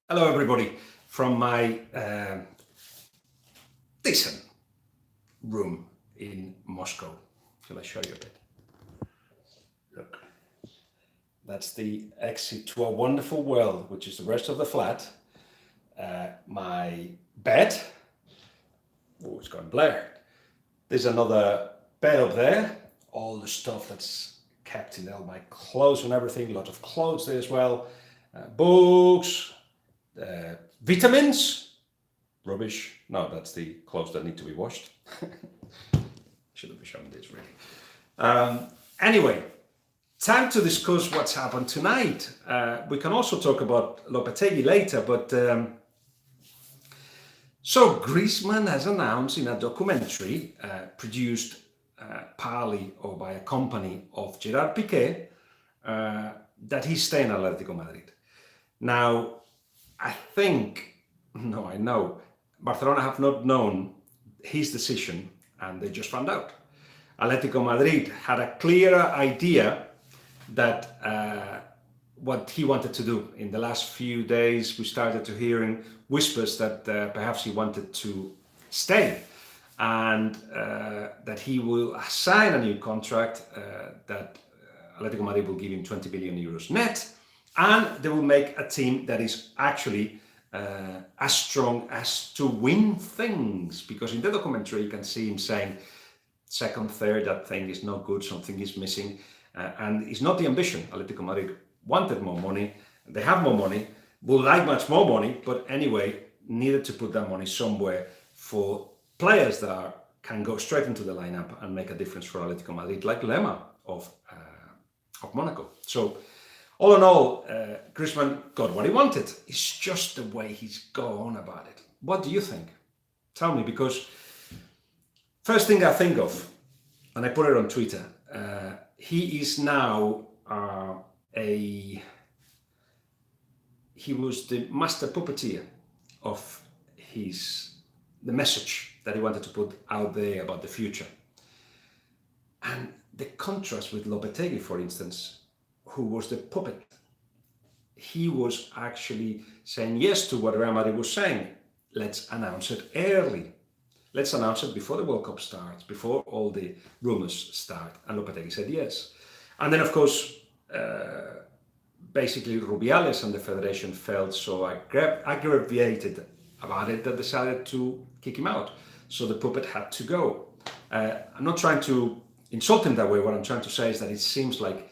Hello, everybody, from my decent room in Moscow. Shall I show you a bit? Look, that's the exit to a wonderful world, which is the rest of the flat. My bed. Oh, it's gone blared. There's another bed up there. All the stuff that's kept in there, my clothes and everything. A lot of clothes there as well. Books, vitamins, rubbish. No, that's the clothes that need to be washed. Shouldn't be showing this really. Anyway, time to discuss what's happened tonight. We can also talk about Lopetegui later, but so Griezmann has announced in a documentary produced partly or by a company of Gerard Piqué that he's staying at Atletico Madrid. Now, I know, Barcelona have not known his decision and they just found out. Atletico Madrid had a clearer idea that what he wanted to do. In the last few days, we started to hearing whispers that perhaps he wanted to stay and that he will sign a new contract that Atletico Madrid will give him 20 billion euros net, and they will make a team that is actually as strong as to win things. Because in the documentary, you can see him saying, second, third, that thing is not good, something is missing. And it's not the ambition. Atletico Madrid wanted more money, they have more money, would like much more money, but anyway, needed to put that money somewhere for players that can go straight into the lineup and make a difference for Atletico Madrid, like Lema of Monaco. So, all in all, Griezmann got what he wanted. It's just the way he's gone about it. What do you think? Tell me, because first thing I think of, and I put it on Twitter, he is now he was the master puppeteer of the message that he wanted to put out there about the future. And the contrast with Lopetegui, for instance, who was the puppet, he was actually saying yes to what Real Madrid was saying. Let's announce it early. Let's announce it before the World Cup starts, before all the rumors start. And Lopetegui said yes. And then, of course, basically Rubiales and the Federation felt so aggravated about it that decided to kick him out. So the puppet had to go. I'm not trying to insult him that way. What I'm trying to say is that it seems like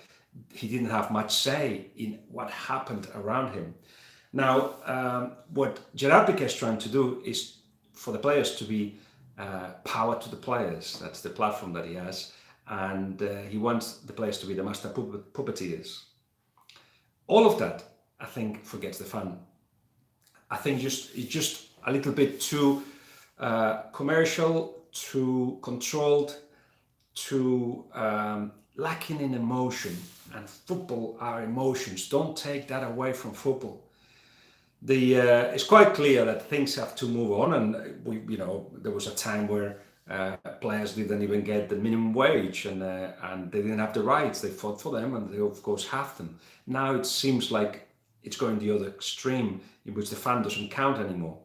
he didn't have much say in what happened around him. Now, what Gerard Piqué is trying to do is for the players to be power to the players. That's the platform that he has. And he wants the players to be the master puppeteers. All of that, I think, forgets the fun. I think it's just a little bit too commercial, too controlled, too lacking in emotion. And football are emotions. Don't take that away from football. It's quite clear that things have to move on, and there was a time where players didn't even get the minimum wage, and they didn't have the rights. They fought for them, and they of course have them. Now it seems like it's going the other extreme, in which the fan doesn't count anymore.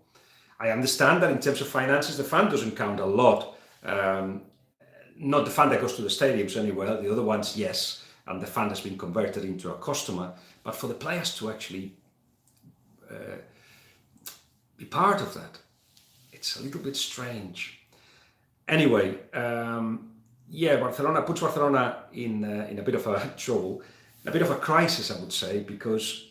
I understand that in terms of finances, the fan doesn't count a lot. Not the fan that goes to the stadiums anywhere. The other ones, yes, and the fan has been converted into a customer. But for the players to actually be part of that, it's a little bit strange. Anyway, Barcelona puts Barcelona in a bit of a trouble, a bit of a crisis, I would say, because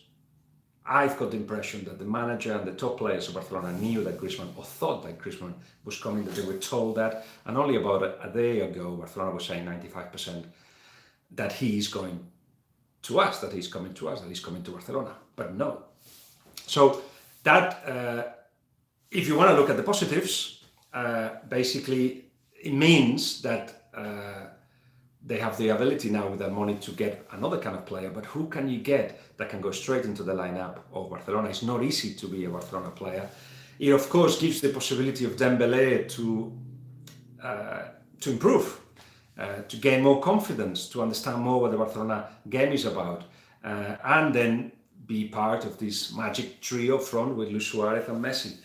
I've got the impression that the manager and the top players of Barcelona knew that Griezmann, or thought that Griezmann was coming, that they were told that, and only about a day ago, Barcelona was saying 95% that he's going to us, that he's coming to us, that he's coming to Barcelona, but no. So that, if you want to look at the positives, basically it means that they have the ability now with that money to get another kind of player, but who can you get that can go straight into the lineup of Barcelona? It's not easy to be a Barcelona player. It of course gives the possibility of Dembélé to improve, to gain more confidence, to understand more what the Barcelona game is about, and then be part of this magic trio front with Luis Suarez and Messi.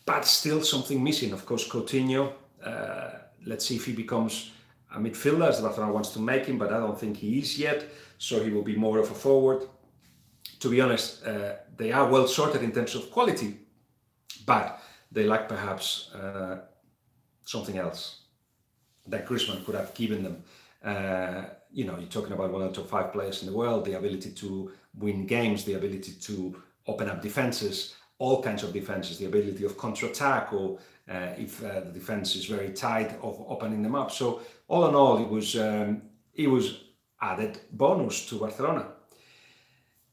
But still something missing. Of course, Coutinho, let's see if he becomes a midfielder, as Barcelona wants to make him, but I don't think he is yet, so he will be more of a forward. To be honest, they are well sorted in terms of quality, but they lack perhaps something else that Griezmann could have given them. You're talking about one of the top 5 players in the world, the ability to win games, the ability to open up defenses, all kinds of defenses, the ability of counter-attack, or if the defense is very tight, of opening them up. So all in all, it was added bonus to Barcelona.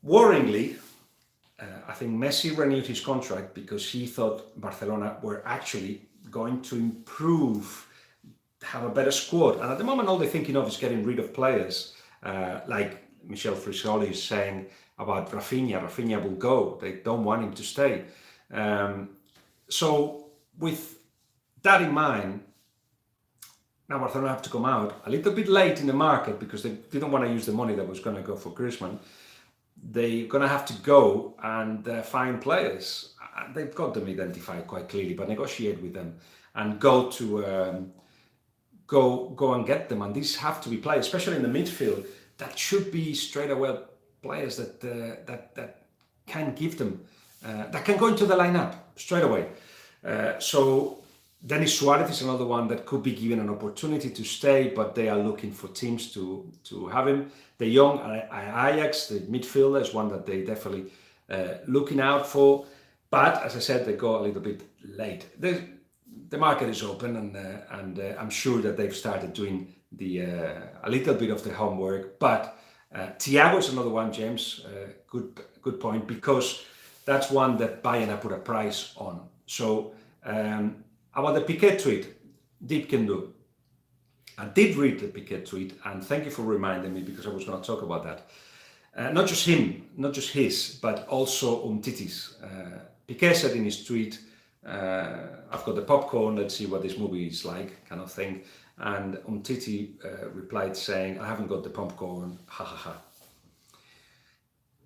Worryingly, I think Messi renewed his contract because he thought Barcelona were actually going to improve, have a better squad. And at the moment, all they're thinking of is getting rid of players, like Michel Frisoli is saying about Rafinha. Rafinha will go. They don't want him to stay. So with that in mind, now Barcelona have to come out a little bit late in the market because they didn't want to use the money that was going to go for Griezmann. They're going to have to go and find players. They've got them identified quite clearly, but negotiate with them and go and get them. And these have to be players, especially in the midfield, that should be straight away players that can give them, that can go into the lineup straight away. So Denis Suarez is another one that could be given an opportunity to stay, but they are looking for teams to have him. De Jong at Ajax, the midfielder, is one that they definitely looking out for. But as I said, they go a little bit late. The market is open, and I'm sure that they've started doing a little bit of the homework. But Thiago is another one, James. Good point, because that's one that Bayern have put a price on. So about the Piqué tweet, Deep can do. I did read the Piqué tweet, and thank you for reminding me, because I was going to talk about that. Not just him, not just his, but also Umtiti's. Piqué said in his tweet, I've got the popcorn, let's see what this movie is like, kind of thing. And Umtiti replied saying, I haven't got the popcorn, ha ha ha.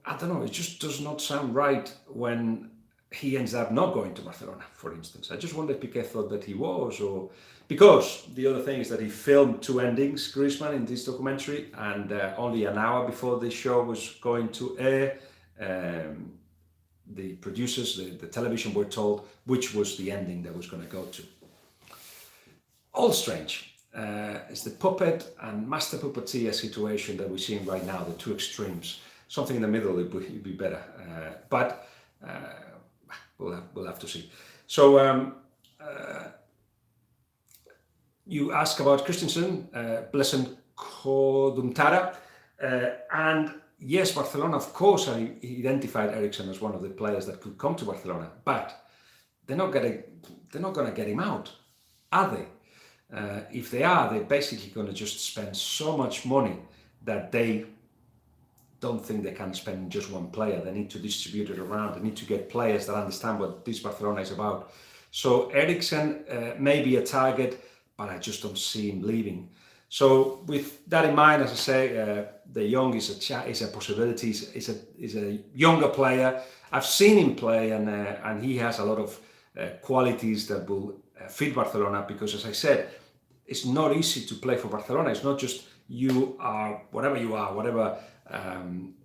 I don't know, it just does not sound right when he ends up not going to Barcelona, for instance. I just wonder if Piqué thought that he was, or... Because the other thing is that he filmed 2 endings, Griezmann, in this documentary, and only an hour before the show was going to air, the producers, the television, were told which was the ending that was going to go to. All strange. It's the puppet and master puppeteer situation that we're seeing right now, the 2 extremes. Something in the middle would be better, but we'll have to see. So you ask about Christensen, Blessing Kodumtara, and yes, Barcelona, of course, identified Eriksen as one of the players that could come to Barcelona, but they're not going to get him out, are they? If they are, they're basically going to just spend so much money that they don't think they can spend just one player. They need to distribute it around. They need to get players that understand what this Barcelona is about. So Eriksen may be a target, but I just don't see him leaving. So with that in mind, as I say, De Jong is a possibility. Is a younger player. I've seen him play, and he has a lot of qualities that will fit Barcelona, because, as I said, it's not easy to play for Barcelona. It's not just you are, whatever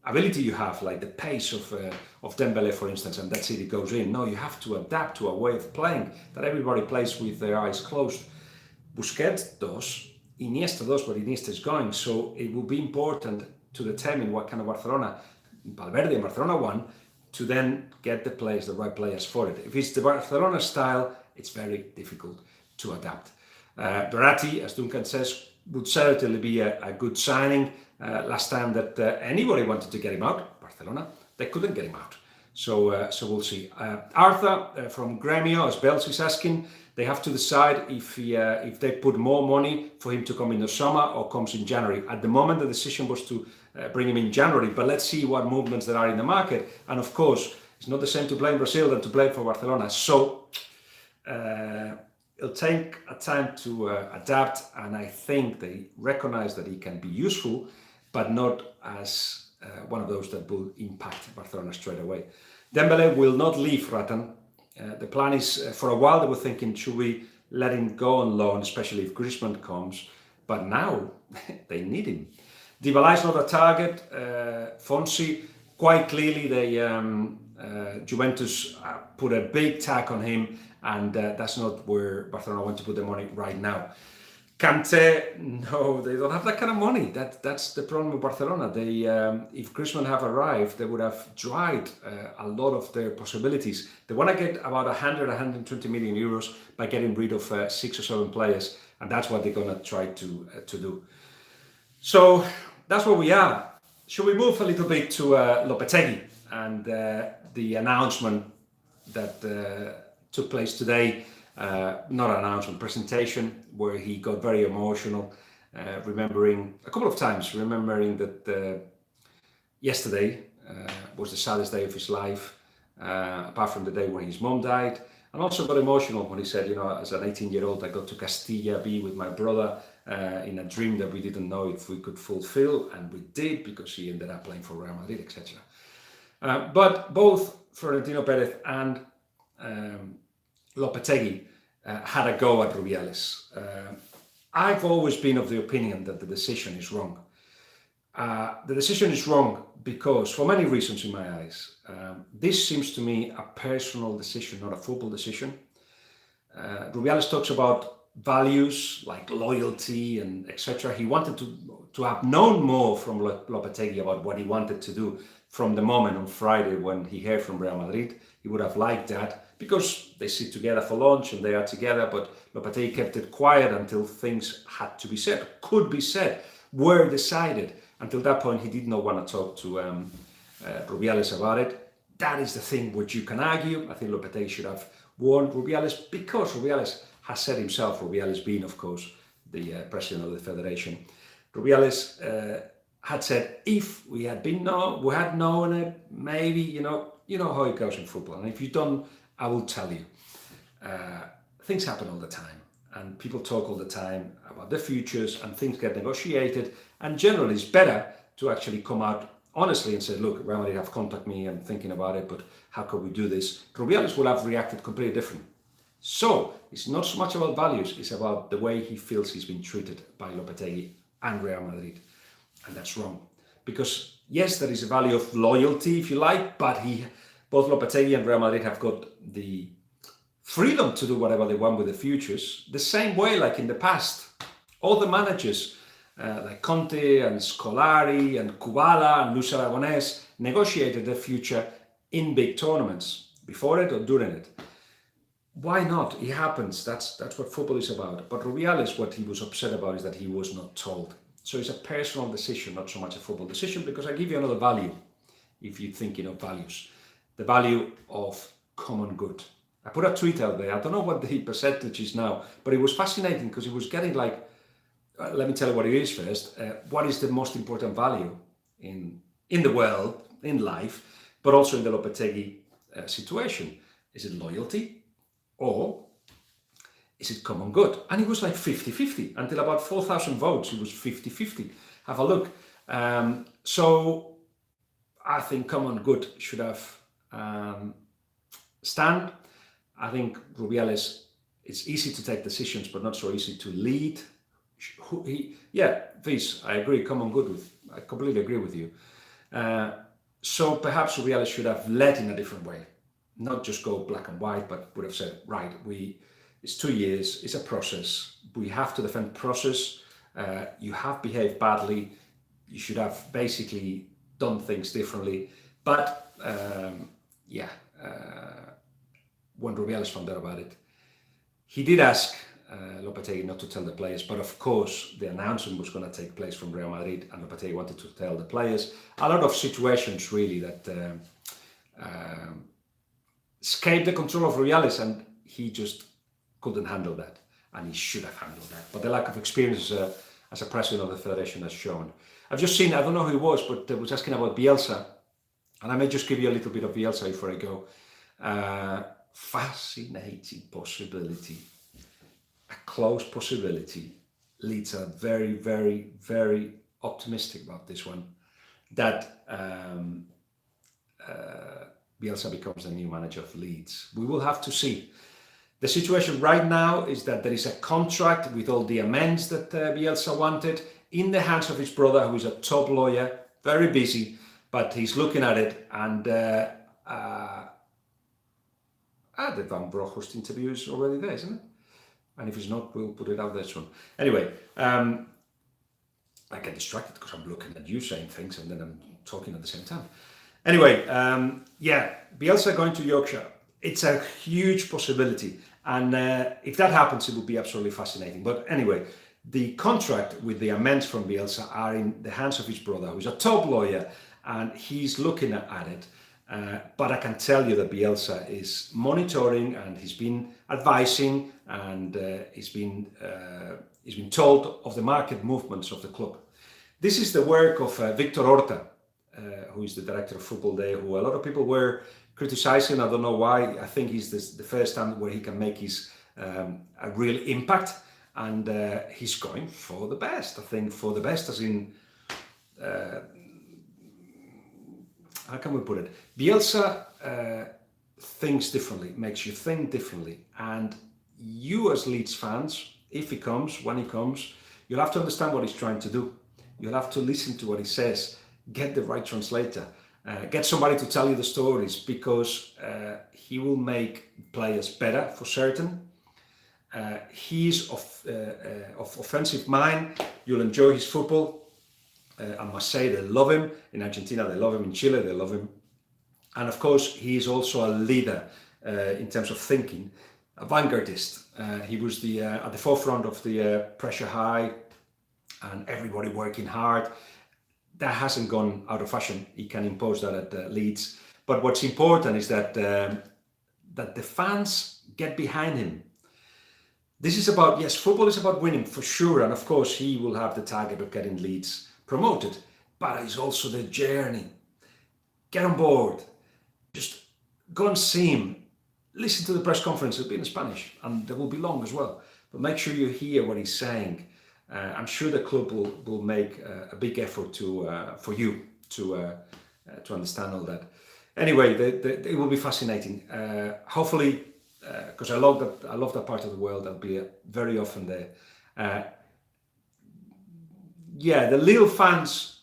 ability you have, like the pace of Dembele, for instance, and that's it goes in. No, you have to adapt to a way of playing that everybody plays with their eyes closed. Busquets does, Iniesta does, but Iniesta is going, so it will be important to determine what kind of Barcelona Valverde and Barcelona want, to then get the right players for it. If it's the Barcelona style, it's very difficult to adapt. Verratti, as Duncan says, would certainly be a good signing. Last time that anybody wanted to get him out, Barcelona, they couldn't get him out. So we'll see. Arthur from Gremio, as Bielsa is asking, they have to decide if they put more money for him to come in the summer or comes in January. At the moment, the decision was to bring him in January, but let's see what movements there are in the market. And of course, it's not the same to play in Brazil than to play for Barcelona. So it'll take a time to adapt, and I think they recognize that he can be useful, but not as one of those that will impact Barcelona straight away. Dembele will not leave Ratan. The plan is, for a while they were thinking, should we let him go on loan, especially if Griezmann comes? But now they need him. Dybala is not a target. Fonsi, quite clearly, Juventus put a big tag on him, and that's not where Barcelona want to put the money right now. Kante, no, they don't have that kind of money. That's the problem with Barcelona. If Griezmann have arrived, they would have dried a lot of their possibilities. They want to get about 120 million euros by getting rid of 6 or 7 players, and that's what they're going to try to do. So that's where we are. Should we move a little bit to Lopetegui and the announcement that took place today? Not an announcement, presentation, where he got very emotional, remembering a couple of times, remembering that yesterday was the saddest day of his life, apart from the day when his mom died, and also got emotional when he said, as an 18-year-old, I got to Castilla, be with my brother in a dream that we didn't know if we could fulfill, and we did, because he ended up playing for Real Madrid, etc. But both Florentino Perez and Lopetegui had a go at Rubiales. I've always been of the opinion that the decision is wrong. The decision is wrong because, for many reasons in my eyes, this seems to me a personal decision, not a football decision. Rubiales talks about values like loyalty and etc. He wanted to have known more from Lopetegui about what he wanted to do from the moment on Friday when he heard from Real Madrid. He would have liked that because they sit together for lunch and they are together, but Lopetegui kept it quiet until things had to be said, could be said, were decided. Until that point, he did not want to talk to Rubiales about it. That is the thing which you can argue. I think Lopetegui should have warned Rubiales, because Rubiales has said himself, Rubiales being, of course, the president of the federation, Rubiales had said, if we had known it, maybe, you know how it goes in football. And if you don't, I will tell you. Things happen all the time, and people talk all the time about the futures, and things get negotiated. And generally, it's better to actually come out honestly and say, look, Real Madrid have contacted me, I'm thinking about it, but how can we do this? Rubiales will have reacted completely different. So it's not so much about values, it's about the way he feels he's been treated by Lopetegui and Real Madrid. And that's wrong. Because yes, there is a value of loyalty, if you like, but both Lopetegui and Real Madrid have got the freedom to do whatever they want with the futures, the same way like in the past. All the managers like Conte and Scolari and Kubala and Luis Aragonés negotiated their future in big tournaments, before it or during it. Why not? It happens. That's what football is about. But Rubiales, what he was upset about is that he was not told. So it's a personal decision, not so much a football decision, because I give you another value, if you're thinking of values. The value of common good. I put a tweet out there. I don't know what the percentage is now, but it was fascinating because it was getting like, let me tell you what it is first. What is the most important value in the world, in life, but also in the Lopetegui situation? Is it loyalty or is it common good? And it was like 50-50. Until about 4,000 votes, it was 50-50. Have a look. So I think common good should have stand. I think Rubiales, it's easy to take decisions, but not so easy to lead. Viz, I agree, common good I completely agree with you. So perhaps Rubiales should have led in a different way. Not just go black and white, but would have said, right, it's 2 years, it's a process. We have to defend process. You have behaved badly. You should have basically done things differently. But when Rubiales found out about it, he did ask Lopetegui not to tell the players, but of course the announcement was going to take place from Real Madrid, and Lopetegui wanted to tell the players. A lot of situations really that escaped the control of Rubiales, and he just couldn't handle that, and he should have handled that. But the lack of experience as a president of the federation has shown. I've just seen, I don't know who it was, but I was asking about Bielsa, and I may just give you a little bit of Bielsa before I go. Fascinating possibility, a close possibility. Leeds are very, very, very optimistic about this one, that Bielsa becomes the new manager of Leeds. We will have to see. The situation right now is that there is a contract with all the amends that Bielsa wanted in the hands of his brother, who is a top lawyer, very busy, but he's looking at it. And the Van Bronckhorst interview is already there, isn't it? And if it's not, we'll put it out there soon. Anyway, I get distracted because I'm looking at you saying things and then I'm talking at the same time. Anyway, Bielsa going to Yorkshire. It's a huge possibility. And if that happens, it will be absolutely fascinating. But anyway, the contract with the amends from Bielsa are in the hands of his brother, who's a top lawyer, and he's looking at it. But I can tell you that Bielsa is monitoring and he's been advising and he's been told of the market movements of the club. This is the work of Victor Horta, who is the director of football there, who a lot of people were criticizing. I don't know why. I think he's the first time where he can make his a real impact, and he's going for the best. I think for the best, as in how can we put it? Bielsa thinks differently, makes you think differently, and you as Leeds fans, if he comes, when he comes, you'll have to understand what he's trying to do. You'll have to listen to what he says, get the right translator, get somebody to tell you the stories, because he will make players better for certain. He's of offensive mind. You'll enjoy his football. I must say, they love him. In Argentina, they love him. In Chile, they love him. And of course, he is also a leader in terms of thinking, a vanguardist. He was at the forefront of the pressure high and everybody working hard. That hasn't gone out of fashion. He can impose that at Leeds. But what's important is that the fans get behind him. This is about, yes, football is about winning for sure. And of course, he will have the target of getting Leeds promoted. But it's also the journey. Get on board. Just go and see him. Listen to the press conference. It'll be in Spanish and there will be long as well. But make sure you hear what he's saying. I'm sure the club will make a big effort for you to understand all that. Anyway, it will be fascinating. Hopefully, because I love that part of the world. I'll be very often there. The Lille fans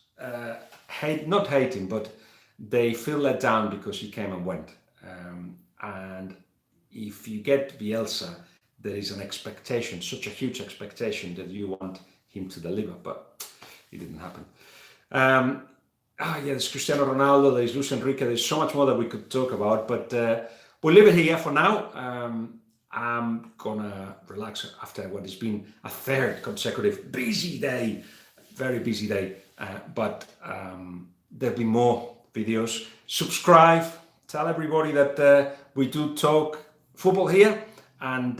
not hate him, but they feel let down because he came and went. And if you get Bielsa, there is an expectation, such a huge expectation, that you want him to deliver, but it didn't happen. There's Cristiano Ronaldo, there's Luis Enrique, there's so much more that we could talk about, but we'll leave it here for now. I'm gonna relax after what has been a third consecutive busy day, very busy day, but there'll be more videos. Subscribe, tell everybody that we do talk football here, and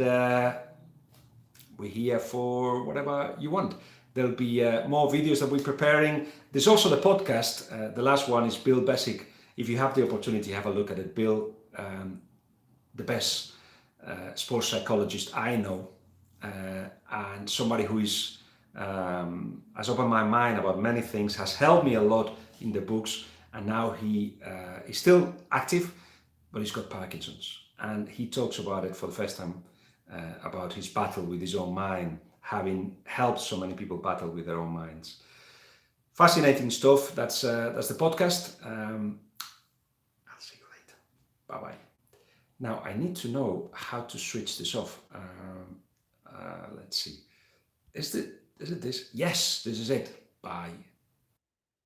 we're here for whatever you want. There'll be more videos that we're preparing. There's also the podcast. The last one is Bill Bessick. If you have the opportunity, have a look at it. Bill, the best sports psychologist I know, and somebody who is has opened my mind about many things, has helped me a lot in the books, and now he is still active, but he's got Parkinson's. And he talks about it for the first time, about his battle with his own mind, having helped so many people battle with their own minds. Fascinating stuff. That's the podcast. I'll see you later. Bye-bye. Now, I need to know how to switch this off. Let's see. Is it this? Yes, this is it. Bye.